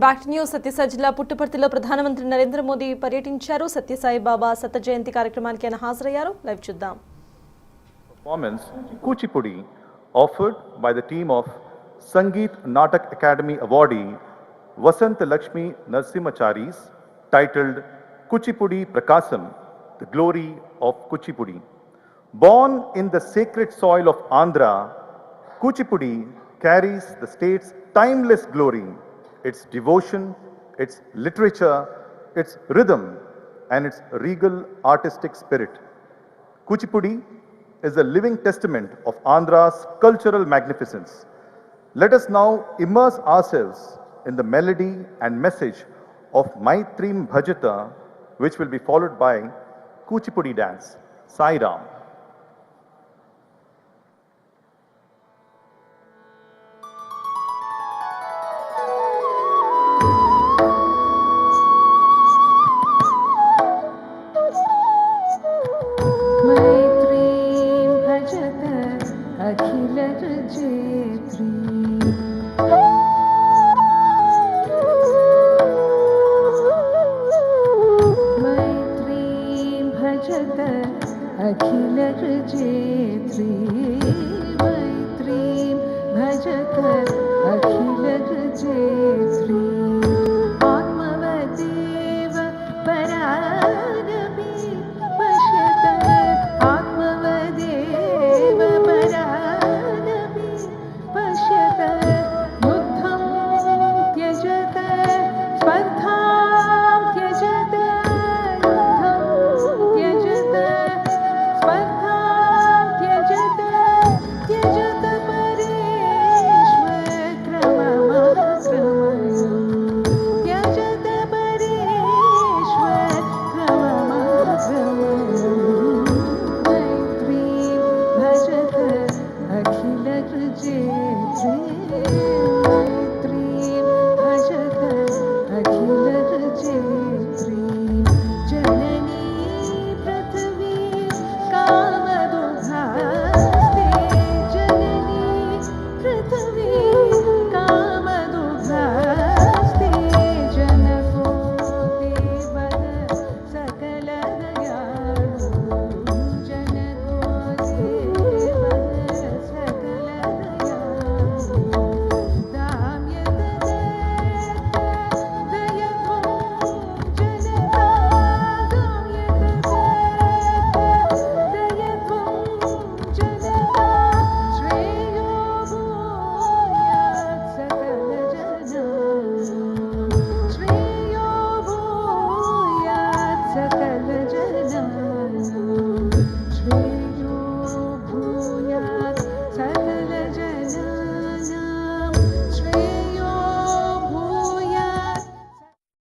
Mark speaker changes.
Speaker 1: Back to news. Sathya Sai జిల్లా పుట్టపర్తిలో ప్రధానమంత్రి నరేంద్ర మోదీ పర్యటించారు. సత్యసాయి బాబా శత జయంతి కార్యక్రమానికి ఆయన హాజరయ్యారు. లైవ్ చూద్దాం.
Speaker 2: Performance Kuchipudi offered by the team of Sangeet Natak Academy awardee Vasant Lakshmi Narsimacharis titled Kuchipudi Prakasam, the glory of Kuchipudi. Born in the sacred soil of Andhra, Kuchipudi carries the state's timeless glory, its devotion, its literature, its rhythm, and its regal artistic spirit. Kuchipudi is a living testament of Andhra's cultural magnificence. Let us now immerse ourselves in the melody and message of Maitrim Bhajata, which will be followed by Kuchipudi dance. Sai Ram.